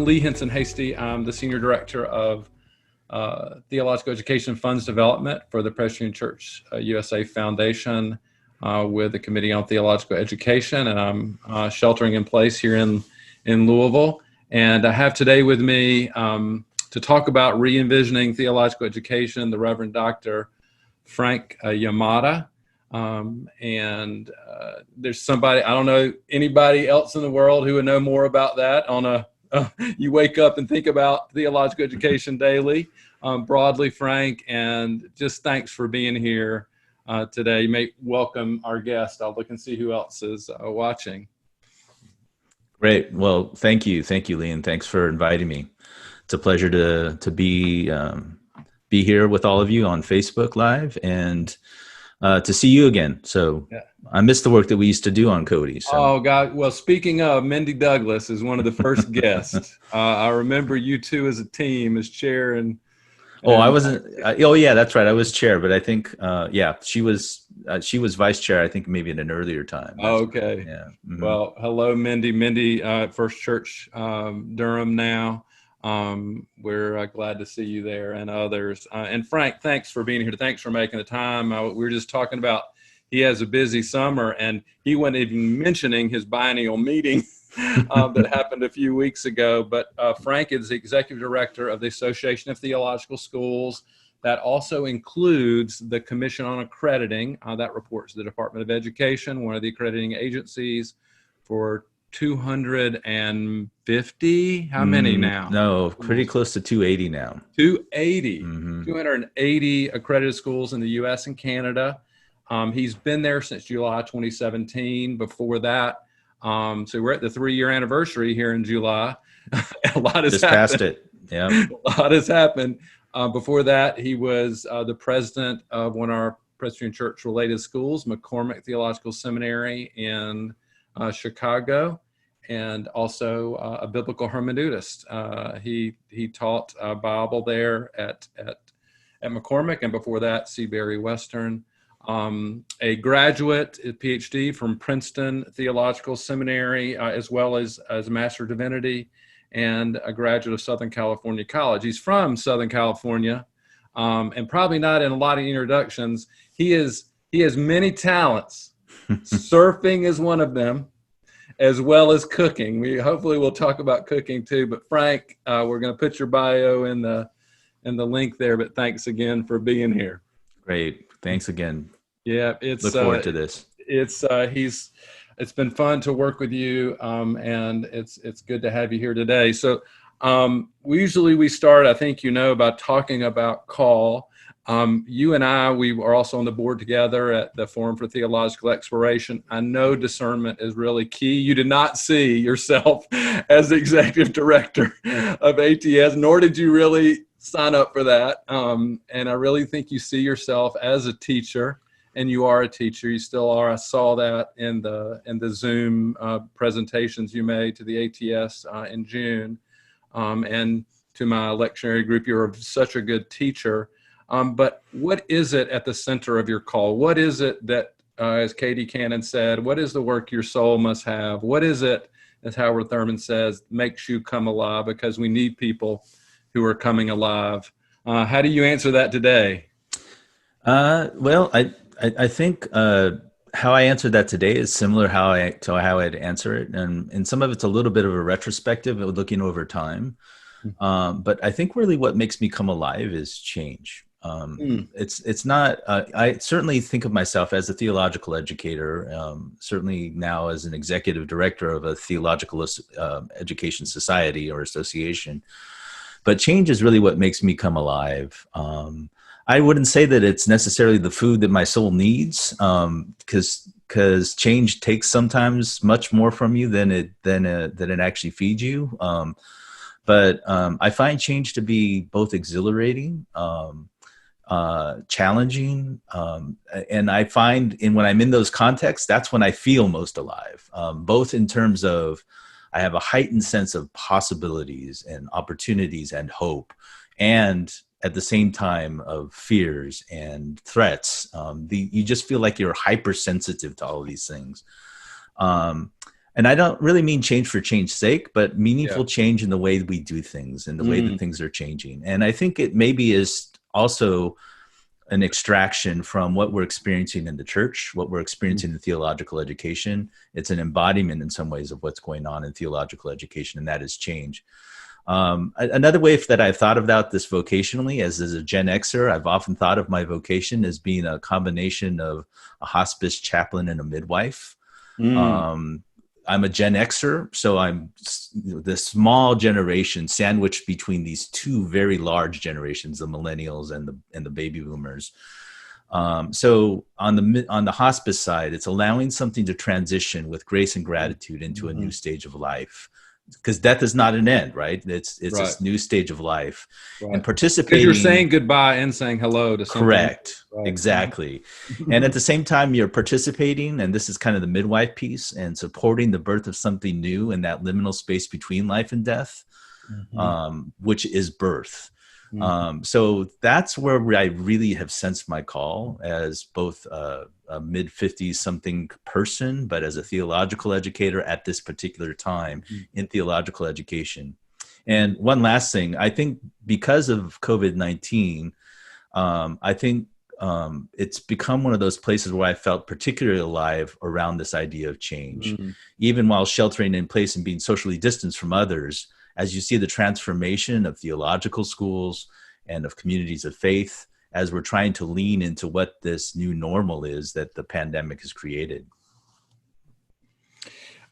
Lee Hinson-Hasty. I'm the Senior Director of Theological Education Funds Development for the Presbyterian Church USA Foundation with the Committee on Theological Education, and I'm sheltering in place here in Louisville. And I have today with me to talk about re-envisioning theological education, the Reverend Dr. Frank Yamada. There's somebody, I don't know anybody else in the world who would know more about that you wake up and think about theological education daily, broadly, Frank, and just thanks for being here today. You may welcome our guest. I'll look and see who else is watching. Great. Well, thank you. Thank you, Lee, and thanks for inviting me. It's a pleasure to be here with all of you on Facebook Live and to see you again. So yeah. I missed the work that we used to do on Cody. So. Oh, God. Well, speaking of, Mindy Douglas is one of the first guests. I remember you two as a team, as chair and I wasn't. Oh, yeah, that's right. I was chair, but I think, she was vice chair. I think maybe at an earlier time. Okay. Yeah. Mm-hmm. Well, hello, Mindy. Mindy, First Church Durham now. We're glad to see you there and others. And Frank, thanks for being here. Thanks for making the time. We were just talking about he has a busy summer, and he wasn't even mentioning his biennial meeting that happened a few weeks ago. But Frank is the executive director of the Association of Theological Schools. That also includes the Commission on Accrediting. That reports to the Department of Education, one of the accrediting agencies for 250. How many now? No, pretty close to 280 now. 280. Mm-hmm. 280 accredited schools in the U.S. and Canada. He's been there since July 2017. Before that, so we're at the 3-year anniversary here in July. A lot has happened. Just past it. Yeah. A lot has happened. Before that, he was the president of one of our Presbyterian Church related schools, McCormick Theological Seminary in Chicago, and also a biblical hermeneutist. He taught Bible there at McCormick, and before that, Seabury Western. A graduate, a PhD from Princeton Theological Seminary, as well as a Master of Divinity, and a graduate of Southern California College. He's from Southern California, and probably not in a lot of introductions. He has many talents. Surfing is one of them, as well as cooking. Hopefully we'll talk about cooking too. But Frank, we're going to put your bio in the link there. But thanks again for being here. Great, thanks again. Yeah, look forward to this. It's been fun to work with you, and it's good to have you here today. So we start, I think by talking about call. You and I, we are also on the board together at the Forum for Theological Exploration. I know discernment is really key. You did not see yourself as the executive director of ATS, nor did you really sign up for that. And I really think you see yourself as a teacher, and you are a teacher. You still are. I saw that in the Zoom presentations you made to the ATS in June. And to my lectionary group, you're such a good teacher. But what is it at the center of your call? What is it that, as Katie Cannon said, what is the work your soul must have? What is it, as Howard Thurman says, makes you come alive? Because we need people who are coming alive. How do you answer that today? Well, I think how I answered that today is similar to how I'd answer it. And some of it's a little bit of a retrospective, looking over time. But I think really what makes me come alive is change. It's not, I certainly think of myself as a theological educator, certainly now as an executive director of a theological education society or association, but change is really what makes me come alive. I wouldn't say that it's necessarily the food that my soul needs, because change takes sometimes much more from you than it actually feeds you. But I find change to be both exhilarating, challenging, and I find when I'm in those contexts, that's when I feel most alive, both in terms of I have a heightened sense of possibilities and opportunities and hope, and at the same time of fears and threats. You just feel like you're hypersensitive to all of these things. And And I don't really mean change for change's sake, but Yeah. meaningful change in the way we do things and the way that things are changing. And I think it maybe is also an extraction from what we're experiencing in the church, what we're experiencing in theological education. It's an embodiment in some ways of what's going on in theological education, and that is change. Another way that I've thought about this vocationally, as a Gen Xer, I've often thought of my vocation as being a combination of a hospice chaplain and a midwife. I'm a Gen Xer, so I'm the small generation sandwiched between these two very large generations, the millennials and the baby boomers. So on the hospice side, it's allowing something to transition with grace and gratitude into a new stage of life, because death is not an end, right? It's Right. this new stage of life, Right. and Because participating. you're saying goodbye and saying hello to something. Correct. Right. Exactly. And at the same time, you're participating, and this is kind of the midwife piece, and supporting the birth of something new in that liminal space between life and death, which is birth. So that's where I really have sensed my call as both a mid-50s something person, but as a theological educator at this particular time in theological education. And one last thing, I think because of COVID-19, I think it's become one of those places where I felt particularly alive around this idea of change. Even while sheltering in place and being socially distanced from others, as you see the transformation of theological schools and of communities of faith, as we're trying to lean into what this new normal is that the pandemic has created.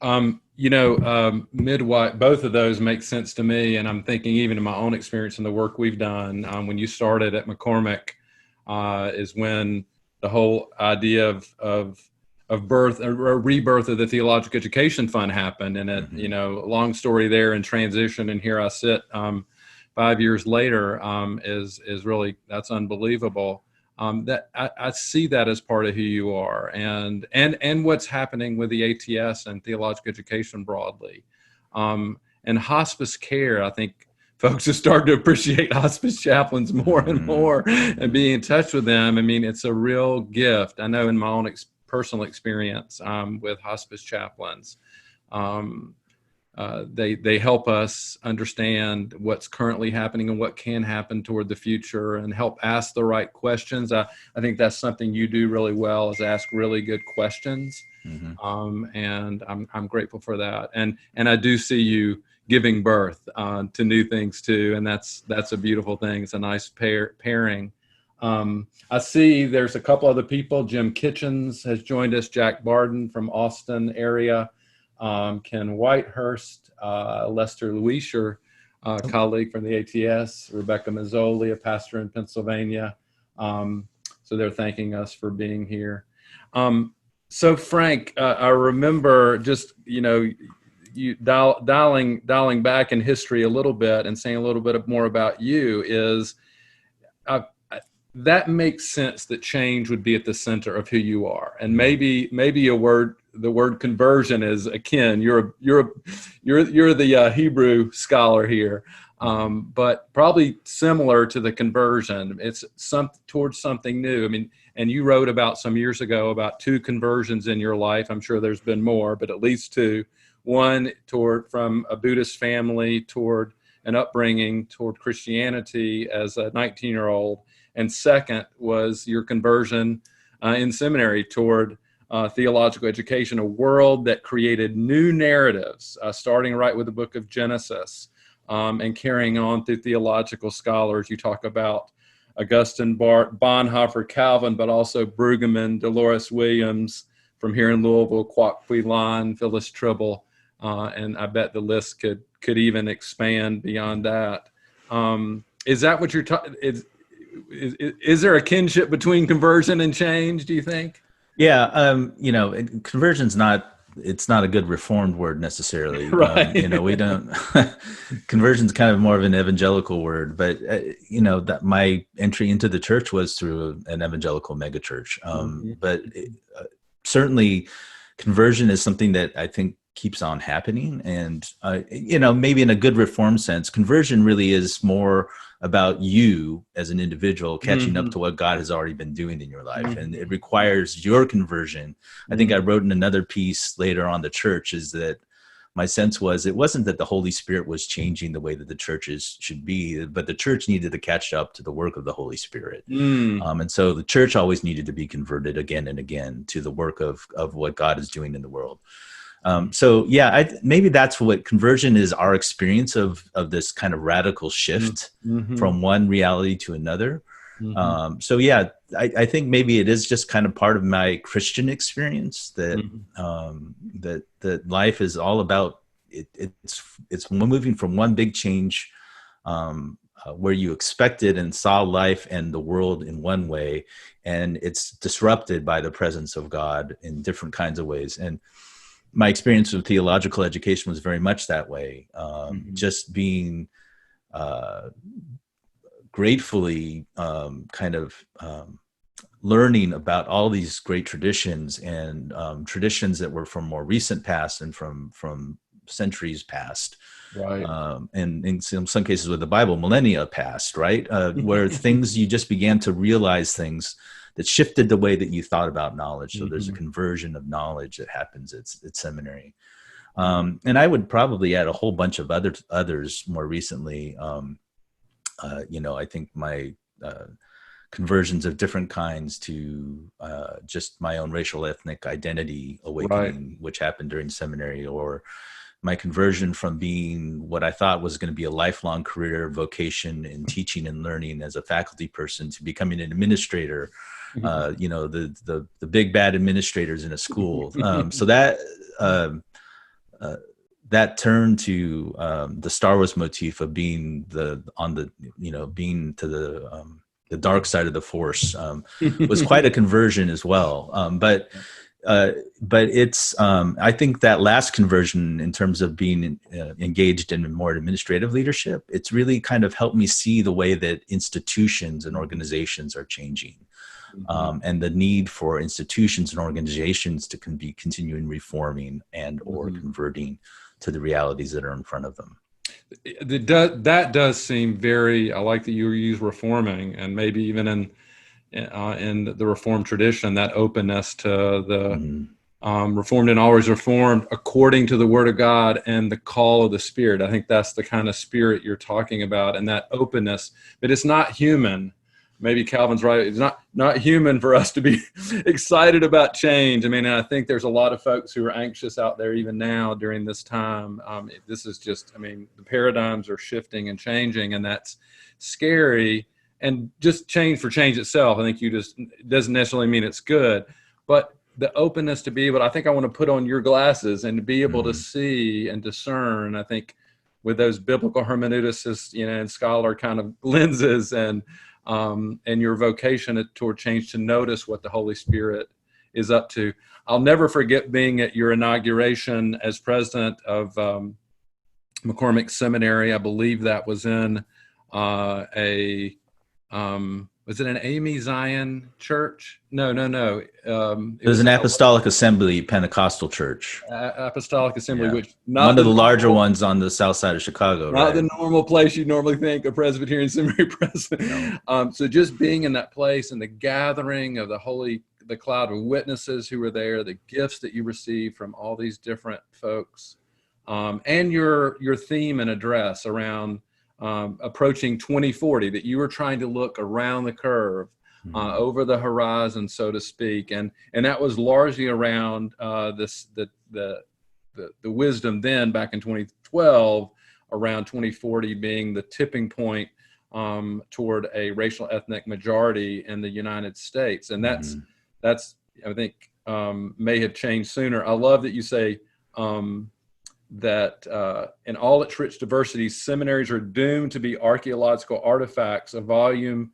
Midwife, both of those make sense to me. And I'm thinking even in my own experience and the work we've done, when you started at McCormick, is when the whole idea of birth or rebirth of the Theological Education Fund happened. And it, long story there in transition. And here I sit 5 years later, is really, that's unbelievable. That I see that as part of who you are, and what's happening with the ATS and theological education broadly, and hospice care. I think folks have started to appreciate hospice chaplains more and more, and be in touch with them. I mean, it's a real gift. I know in my own personal experience with hospice chaplains, they help us understand what's currently happening and what can happen toward the future, and help ask the right questions. I think that's something you do really well, is ask really good questions. And I'm grateful for that. And I do see you giving birth to new things too. And that's a beautiful thing. It's a nice pairing. I see there's a couple other people. Jim Kitchens has joined us, Jack Barden from Austin area. Ken Whitehurst, Lester Luisher, colleague from the ATS, Rebecca Mazzoli, a pastor in Pennsylvania. So they're thanking us for being here. So Frank, I remember just, you dialing back in history a little bit and saying a little bit more about you is, that makes sense that change would be at the center of who you are. And maybe the word conversion is akin. You're the Hebrew scholar here, but probably similar to the conversion. It's towards something new. I mean, and you wrote about some years ago about 2 conversions in your life. I'm sure there's been more, but at least 2. One from a Buddhist family toward an upbringing toward Christianity as a 19-year-old. And second was your conversion in seminary toward theological education, a world that created new narratives, starting right with the book of Genesis, and carrying on through theological scholars. You talk about Augustine, Barth, Bonhoeffer, Calvin, but also Brueggemann, Dolores Williams from here in Louisville, Kwok Pui Lan, Phyllis Tribble, and I bet the list could even expand beyond that. Is that what you're talking? Is there a kinship between conversion and change, do you think? Yeah, conversion's it's not a good reformed word necessarily. Right. We don't, conversion's kind of more of an evangelical word, but, that my entry into the church was through an evangelical megachurch. But certainly conversion is something that I think keeps on happening. And, maybe in a good reform sense, conversion really is more about you as an individual catching up to what God has already been doing in your life. And it requires your conversion. I think I wrote in another piece later on the church is that my sense was it wasn't that the Holy Spirit was changing the way that the churches should be, but the church needed to catch up to the work of the Holy Spirit. And so the church always needed to be converted again and again to the work of what God is doing in the world. Maybe that's what conversion is, our experience of this kind of radical shift from one reality to another. I think maybe it is just kind of part of my Christian experience that that life is all about it's moving from one big change where you expected and saw life and the world in one way, and it's disrupted by the presence of God in different kinds of ways. And my experience with theological education was very much that way. Just being gratefully learning about all these great traditions and traditions that were from more recent past and from centuries past. Right. And in some cases with the Bible, millennia past, right? Where things, you just began to realize things that shifted the way that you thought about knowledge. So there's a conversion of knowledge that happens at seminary. And I would probably add a whole bunch of others more recently. I think my conversions of different kinds to just my own racial ethnic identity awakening, which happened during seminary, or my conversion from being what I thought was going to be a lifelong career vocation in teaching and learning as a faculty person to becoming an administrator, the big bad administrators in a school. So that turn to the Star Wars motif of being being to the dark side of the Force was quite a conversion as well. But it's I think that last conversion, in terms of being engaged in more administrative leadership, it's really kind of helped me see the way that institutions and organizations are changing. And the need for institutions and organizations to be continuing reforming and or converting to the realities that are in front of them. That does seem very, I like that you use reforming, and maybe even in the Reformed tradition, that openness to the reformed and always reformed according to the Word of God and the call of the Spirit. I think that's the kind of spirit you're talking about, and that openness. But it's not human. Maybe Calvin's right. It's not human for us to be excited about change. I mean, I think there's a lot of folks who are anxious out there even now during this time. This is just, the paradigms are shifting and changing, and that's scary. And just change for change itself, I think it doesn't necessarily mean it's good, but the openness to be able, I think I want to put on your glasses and to be able to see and discern, I think, with those biblical hermeneuticists, and scholar kind of lenses, and your vocation toward change, to notice what the Holy Spirit is up to. I'll never forget being at your inauguration as president of McCormick Seminary. I believe that was in was it an Amy Zion church? No. It was an Apostolic Assembly Pentecostal church. Apostolic Assembly, which one of the larger ones on the south side of Chicago. Not the normal place you'd normally think a Presbyterian seminary president. No. So just being in that place and the gathering of the cloud of witnesses who were there, the gifts that you received from all these different folks, and your theme and address around approaching 2040, that you were trying to look around the curve, over the horizon, so to speak, and that was largely around the wisdom then back in 2012 around 2040 being the tipping point toward a racial ethnic majority in the United States, and that's I think may have changed sooner. I love that you say that in all its rich diversity, seminaries are doomed to be archaeological artifacts, a volume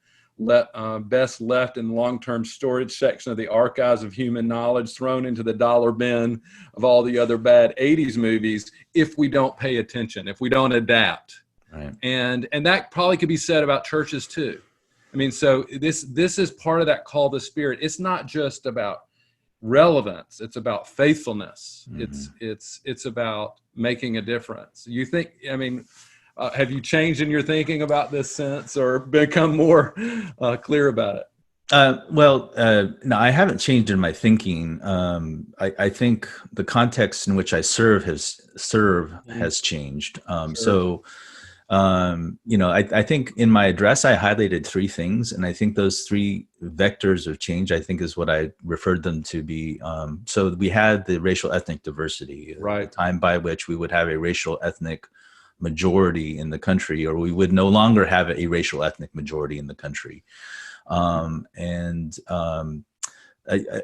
best left in the long-term storage section of the archives of human knowledge, thrown into the dollar bin of all the other bad 80s movies if we don't pay attention, if we don't adapt. Right. And that probably could be said about churches too. So this is part of that call to the Spirit. It's not just about relevance. It's about faithfulness. It's about making a difference. You think, I mean, have you changed in your thinking about this since, or become more clear about it? No, I haven't changed in my thinking. I think the context in which I serve has changed. Sure. I think in my address, I highlighted three things, and I think those three vectors of change, I think, is what I referred them to be. So we had the racial ethnic diversity, Right. the time by which we would have a racial ethnic majority in the country, or we would no longer have a racial ethnic majority in the country.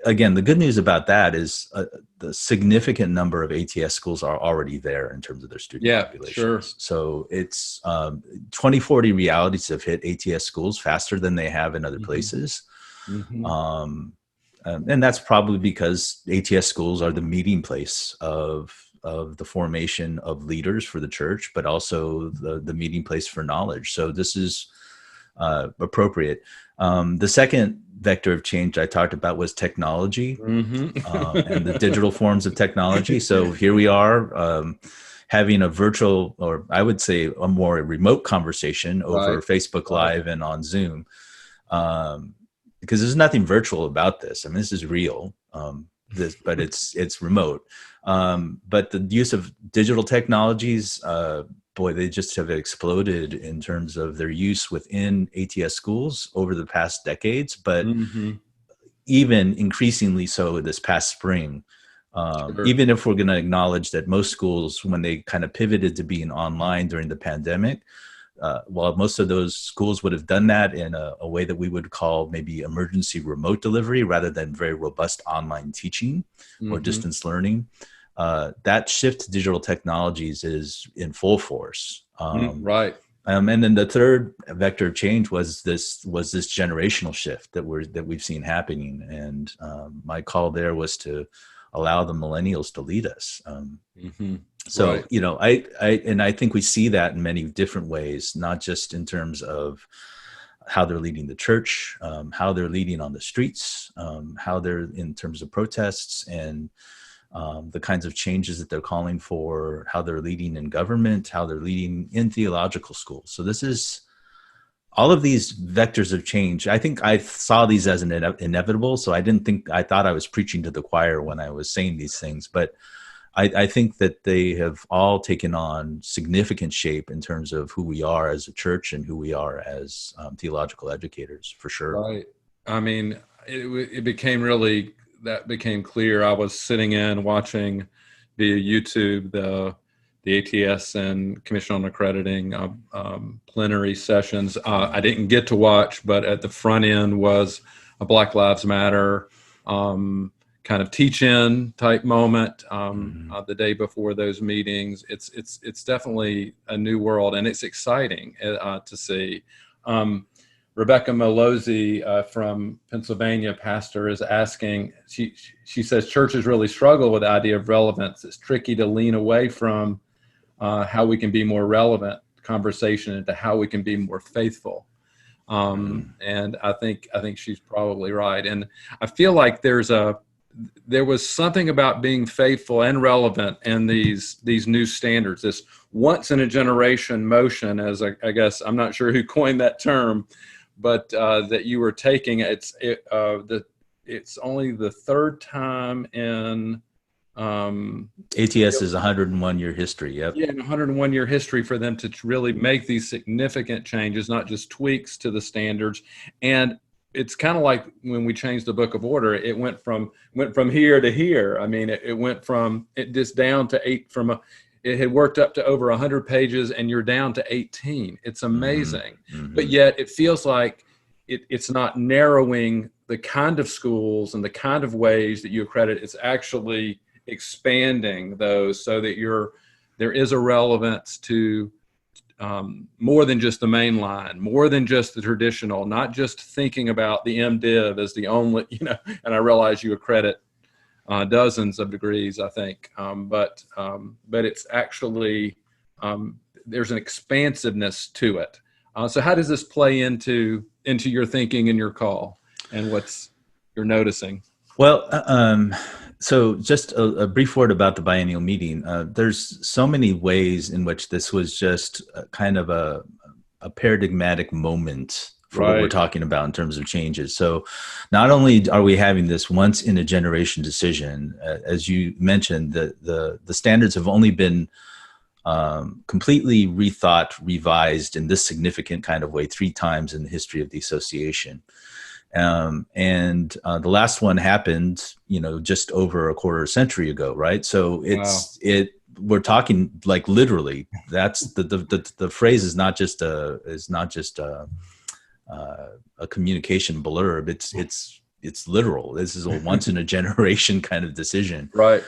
Again, the good news about that is the significant number of ATS schools are already there in terms of their student populations. Sure. So it's 2040 realities have hit ATS schools faster than they have in other places. And that's probably because ATS schools are the meeting place of the formation of leaders for the church, but also the meeting place for knowledge. So this is appropriate. The second vector of change I talked about was technology and the digital forms of technology. So here we are having a virtual, or I would say a more remote conversation over Facebook Live and on Zoom, because there's nothing virtual about this. I mean, this is real, but it's remote. But the use of digital technologies, boy, they just have exploded in terms of their use within ATS schools over the past decades, but even increasingly so this past spring. Even if we're going to acknowledge that most schools, when they kind of pivoted to being online during the pandemic, while most of those schools would have done that in a way that we would call maybe emergency remote delivery rather than very robust online teaching or distance learning, that shift to digital technologies is in full force. And then the third vector of change was this generational shift that we've seen happening. And my call there was to allow the millennials to lead us. So, I think we see that in many different ways, not just in terms of how they're leading the church, how they're leading on the streets, how they're in terms of protests and the kinds of changes that they're calling for, how they're leading in government, how they're leading in theological schools. So this is all of these vectors of change. I think I saw these as an inevitable. So I thought I was preaching to the choir when I was saying these things, but I think that they have all taken on significant shape in terms of who we are as a church and who we are as theological educators, for sure. Right. I mean, it became clear. I was sitting in watching via YouTube the ATS and Commission on Accrediting plenary sessions. I didn't get to watch, but at the front end was a Black Lives Matter kind of teach-in type moment the day before those meetings. It's definitely a new world, and it's exciting to see. Rebecca Malozzi from Pennsylvania, pastor, is asking, she says churches really struggle with the idea of relevance. It's tricky to lean away from how we can be more relevant conversation into how we can be more faithful. And I think she's probably right. And I feel like there was something about being faithful and relevant in these new standards, this once in a generation motion, as I guess, I'm not sure who coined that term, but that you were taking. It's only the third time in ATS is 101-year history. Yep. Yeah, 101-year history for them to really make these significant changes, not just tweaks to the standards. And it's kind of like when we changed the Book of Order, it went from here to here. I mean, it went from just down to 8 it had worked up to over 100 pages and you're down to 18. It's amazing. But yet it feels like it's not narrowing the kind of schools and the kind of ways that you accredit. It's actually expanding those so that there is a relevance to more than just the main line, more than just the traditional, not just thinking about the MDiv as the only, and I realize you accredit dozens of degrees, I think, but it's actually, there's an expansiveness to it. So how does this play into your thinking and your call and what's you're noticing? Well, so just a brief word about the biennial meeting. There's so many ways in which this was just kind of a paradigmatic moment for what we're Right. talking about in terms of changes. So not only are we having this once in a generation decision, as you mentioned, the standards have only been completely rethought, revised in this significant kind of way 3 times in the history of the association. And the last one happened, just over a quarter century ago, right? So Wow. we're talking like literally. That's the phrase is not just a communication blurb. It's literal. This is a once in a generation kind of decision. Right.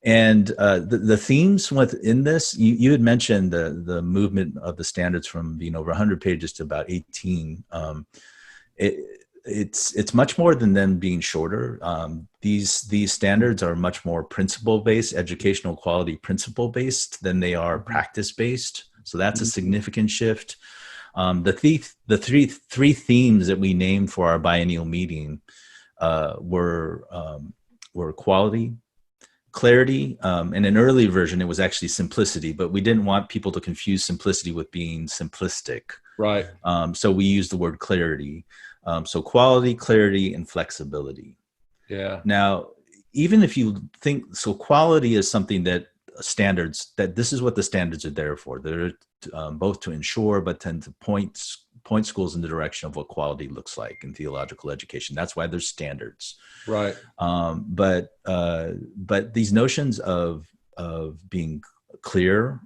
And the themes within this, you had mentioned the movement of the standards from being over 100 pages to about 18. It's much more than them being shorter. These standards are much more principle based, educational quality principle based than they are practice based. So that's a significant shift. The three themes that we named for our biennial meeting were quality, clarity, in an early version it was actually simplicity, but we didn't want people to confuse simplicity with being simplistic. Right. So we use the word clarity. So quality, clarity, and flexibility. Yeah. Now, even if you think, so quality is something that this is what the standards are there for. They're both to ensure, but tend to point schools in the direction of what quality looks like in theological education. That's why there's standards. Right. But these notions of being clear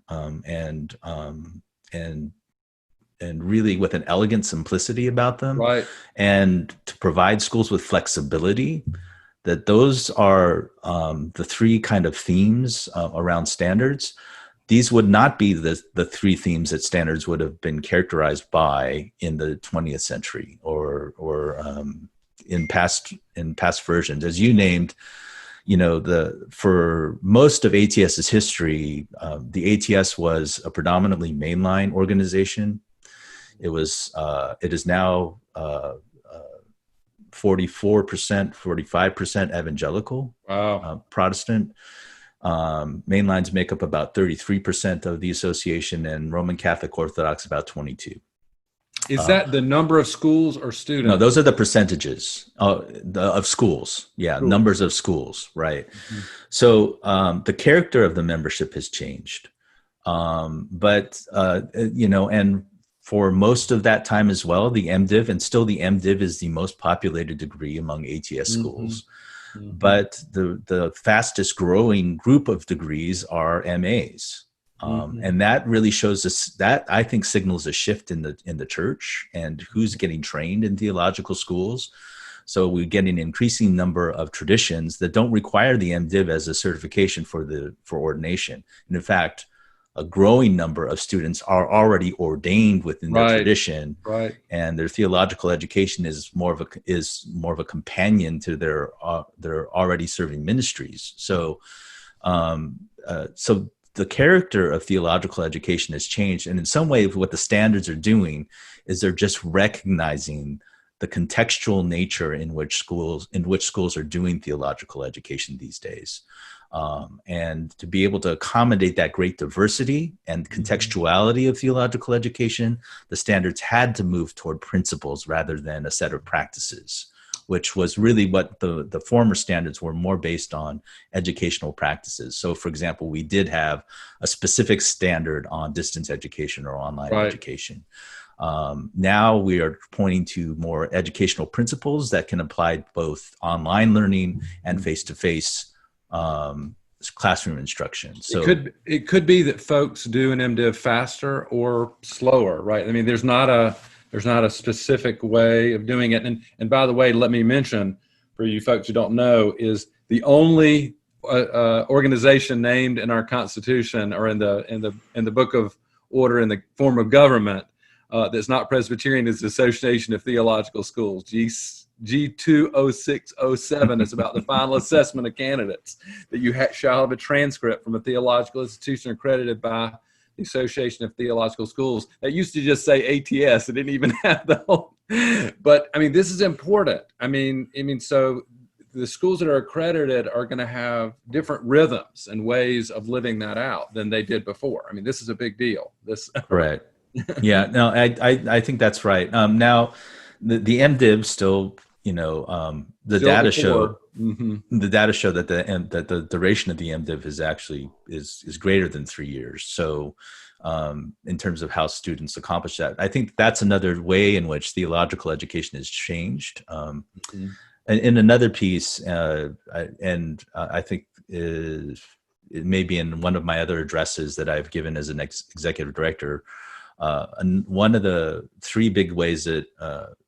and really with an elegant simplicity about them, Right. and to provide schools with flexibility, that those are the 3 kind of themes around standards. These would not be the 3 themes that standards would have been characterized by in the 20th century or in past versions. As you named, for most of ATS's history, the ATS was a predominantly mainline organization. It is now 44%, 45% evangelical, Wow. Protestant. Mainlines make up about 33% of the association, and Roman Catholic Orthodox about 22%. Is that the number of schools or students? No, those are the percentages of schools. Yeah, Schools. Numbers of schools, right? Mm-hmm. So the character of the membership has changed, but and for most of that time as well, the MDiv, and still the MDiv is the most populated degree among ATS schools. Mm-hmm. But the fastest growing group of degrees are MAs. And that really shows us, that I think signals a shift in the church and who's getting trained in theological schools. So we get an increasing number of traditions that don't require the MDiv as a certification for ordination. And in fact, a growing number of students are already ordained within their tradition, right, and their theological education is more of a companion to their already serving ministries. So, so the character of theological education has changed, and in some way, what the standards are doing is they're just recognizing the contextual nature in which schools are doing theological education these days. And to be able to accommodate that great diversity and contextuality of theological education, the standards had to move toward principles rather than a set of practices, which was really what the former standards were more based on, educational practices. So, for example, we did have a specific standard on distance education or online education. Now we are pointing to more educational principles that can apply both online learning and face-to-face classroom instruction. So it could be that folks do an MDiv faster or slower, right? I mean, there's not a specific way of doing it. And by the way, let me mention for you folks who don't know, is the only organization named in our Constitution or in the Book of Order in the form of government that's not Presbyterian is the Association of Theological Schools, G20607. Is about the final assessment of candidates, that you shall have a transcript from a theological institution accredited by the Association of Theological Schools. That used to just say ATS. It didn't even have the whole. But I mean, this is important. I mean, so the schools that are accredited are going to have different rhythms and ways of living that out than they did before. I mean, this is a big deal. This Right. Yeah, no, I think that's right. Now, the MDiv still, the still data the core. show the data show that the duration of the MDiv is actually is greater than 3 years. So, in terms of how students accomplish that, I think that's another way in which theological education has changed. And in another piece, I think it may be in one of my other addresses that I've given as an executive director. And one of the three big ways that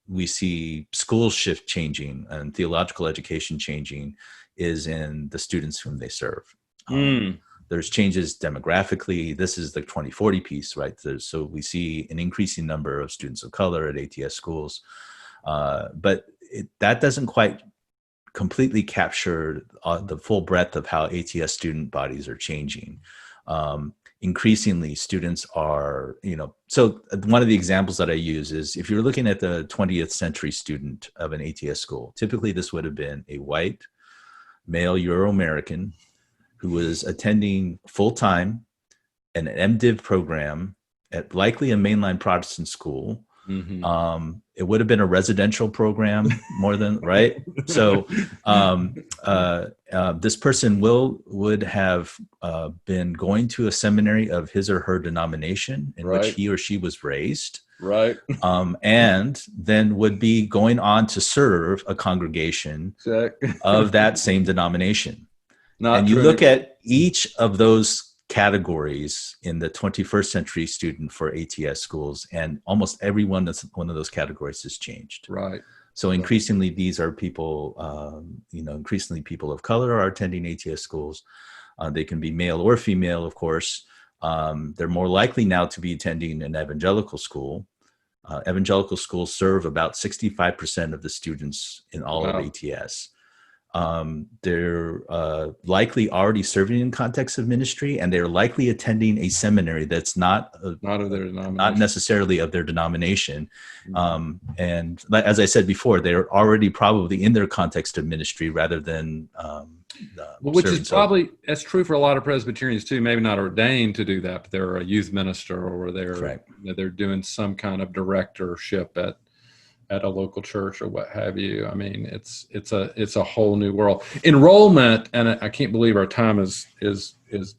we see school shift changing and theological education changing is in the students whom they serve. There's changes demographically. This is the 2040 piece, right? So we see an increasing number of students of color at ATS schools, but that doesn't quite completely capture the full breadth of how ATS student bodies are changing. Increasingly, students are, so one of the examples that I use is if you're looking at the 20th century student of an ATS school, typically this would have been a white, male Euro-American who was attending full-time an MDiv program at likely a mainline Protestant school. It would have been a residential program more than, right? So this person would have been going to a seminary of his or her denomination in which he or she was raised. Right. And then would be going on to serve a congregation of that same denomination. And you look at each of those categories in the 21st century student for ATS schools, and almost every one of those categories has changed. Right. So increasingly, these are people, increasingly people of color are attending ATS schools. They can be male or female, of course. They're more likely now to be attending an evangelical school. Evangelical schools serve about 65% of the students in all of ATS. They're likely already serving in context of ministry, and they're likely attending a seminary that's not of their denomination, not necessarily of their denomination. And as I said before, they're already probably in their context of ministry rather than which is probably that's true for a lot of Presbyterians too. Maybe not ordained to do that, but they're a youth minister or they're doing some kind of directorship at a local church or what have you. I mean, it's a whole new world. Enrollment, and I can't believe our time is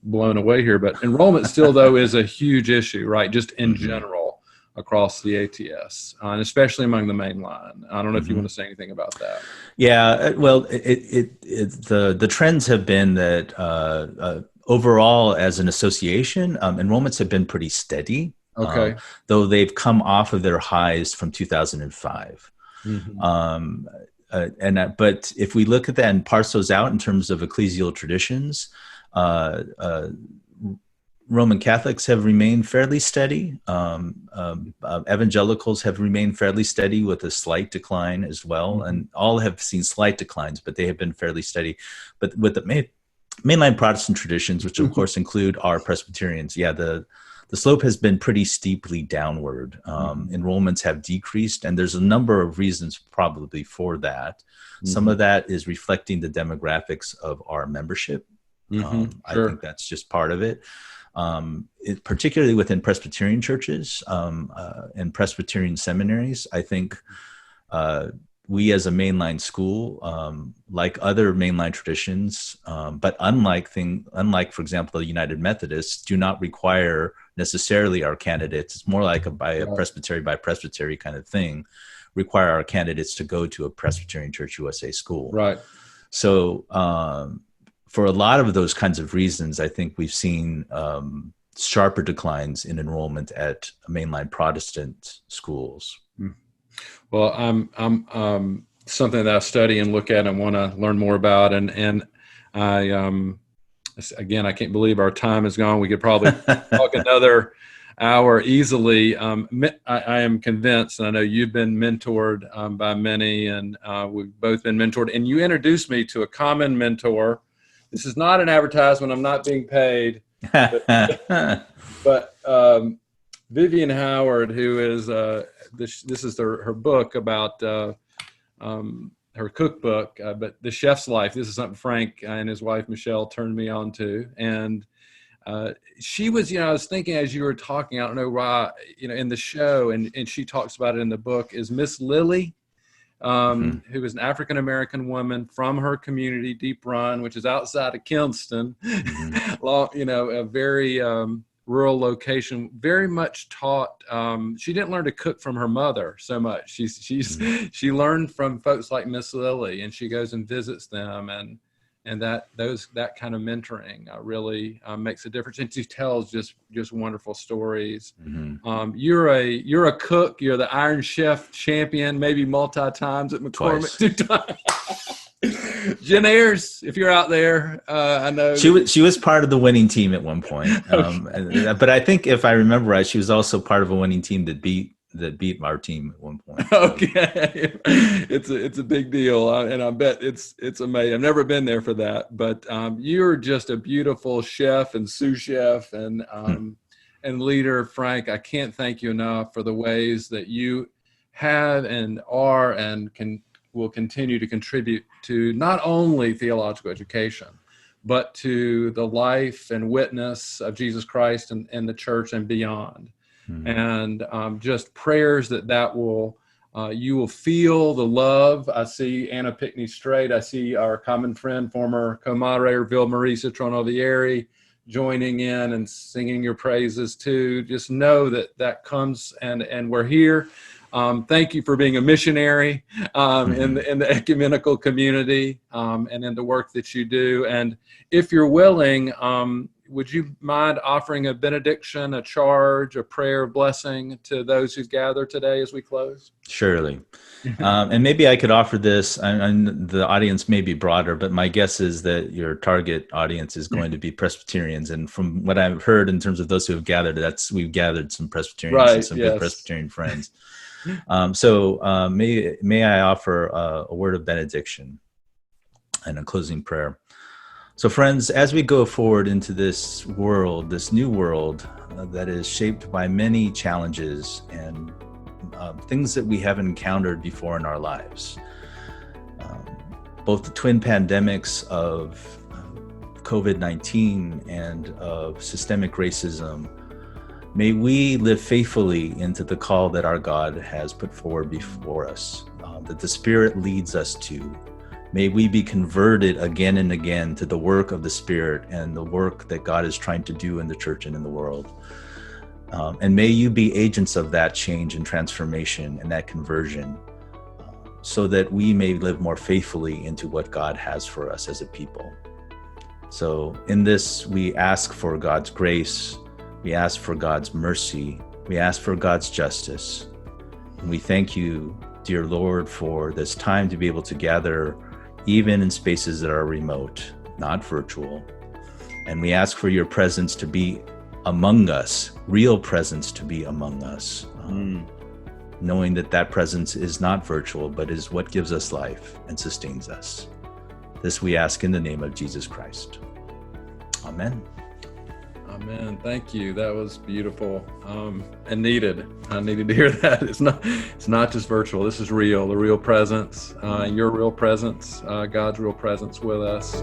blown away here, but enrollment still though is a huge issue, right? Just in general across the ATS, and especially among the mainline. I don't know if you want to say anything about that. Yeah, well, the trends have been that overall as an association, enrollments have been pretty steady. Okay. Though they've come off of their highs from 2005. But if we look at that and parse those out in terms of ecclesial traditions, Roman Catholics have remained fairly steady. Evangelicals have remained fairly steady with a slight decline as well. And all have seen slight declines, but they have been fairly steady. But with the mainline Protestant traditions, which of course include our Presbyterians, the slope has been pretty steeply downward. Enrollments have decreased, and there's a number of reasons probably for that. Some of that is reflecting the demographics of our membership. I think that's just part of it. Particularly within Presbyterian churches and Presbyterian seminaries, I think we as a mainline school, like other mainline traditions, but unlike, for example, the United Methodists, do not require necessarily our candidates. It's more like a presbytery by presbytery kind of thing, require our candidates to go to a Presbyterian Church USA school. Right. So for a lot of those kinds of reasons, I think we've seen sharper declines in enrollment at mainline Protestant schools. Well, I'm something that I study and look at and want to learn more about, and I again, I can't believe our time is gone. We could probably talk another hour easily. I am convinced, and I know you've been mentored by many, and we've both been mentored. And you introduced me to a common mentor. This is not an advertisement. I'm not being paid, but Vivian Howard, who is this is her book about her cookbook, but The Chef's Life. This is something Frank and his wife Michelle turned me on to, and she was, I was thinking as you were talking, I don't know why, in the show, and she talks about it in the book, is Miss Lily, who is an African-American woman from her community, Deep Run, which is outside of Kinston, a very rural location, very much taught. She didn't learn to cook from her mother so much. She learned from folks like Miss Lily, and she goes and visits them, and that kind of mentoring really makes a difference. And she tells just wonderful stories. You're a cook. You're the Iron Chef champion, maybe times at McCormick. 2 times. Jen Ayers, if you're out there, I know she was part of the winning team at one point. But I think if I remember right, she was also part of a winning team that beat our team at one point. So. Okay, it's a big deal, and I bet it's amazing. I've never been there for that, but you're just a beautiful chef and sous chef and leader, Frank. I can't thank you enough for the ways that you have and are and will continue to contribute to not only theological education, but to the life and witness of Jesus Christ and the church and beyond. And just prayers that will, you will feel the love. I see Anna Pickney Strait. I see our common friend, former co-moderator, Ville-Marie Citron-Ovieri, joining in and singing your praises too. Just know that comes and we're here. Thank you for being a missionary in the ecumenical community and in the work that you do. And if you're willing, would you mind offering a benediction, a charge, a prayer of blessing to those who've gathered today as we close? Surely. And maybe I could offer this. The audience may be broader, but my guess is that your target audience is going to be Presbyterians. And from what I've heard in terms of those who have gathered, we've gathered some Presbyterians and some good Presbyterian friends. So may I offer a word of benediction and a closing prayer. So friends, as we go forward into this world, this new world that is shaped by many challenges and things that we haven't encountered before in our lives, both the twin pandemics of COVID-19 and of systemic racism, may we live faithfully into the call that our God has put forward before us, that the Spirit leads us to. May we be converted again and again to the work of the Spirit and the work that God is trying to do in the church and in the world. And may you be agents of that change and transformation and that conversion, so that we may live more faithfully into what God has for us as a people. So in this, we ask for God's grace. We ask for God's mercy. We ask for God's justice. And we thank you, dear Lord, for this time to be able to gather even in spaces that are remote, not virtual. And we ask for your presence to be among us, real presence to be among us, knowing that presence is not virtual, but is what gives us life and sustains us. This we ask in the name of Jesus Christ. Amen. Amen. Thank you. That was beautiful and needed. I needed to hear that. It's not just virtual. This is real. The real presence, your real presence, God's real presence with us.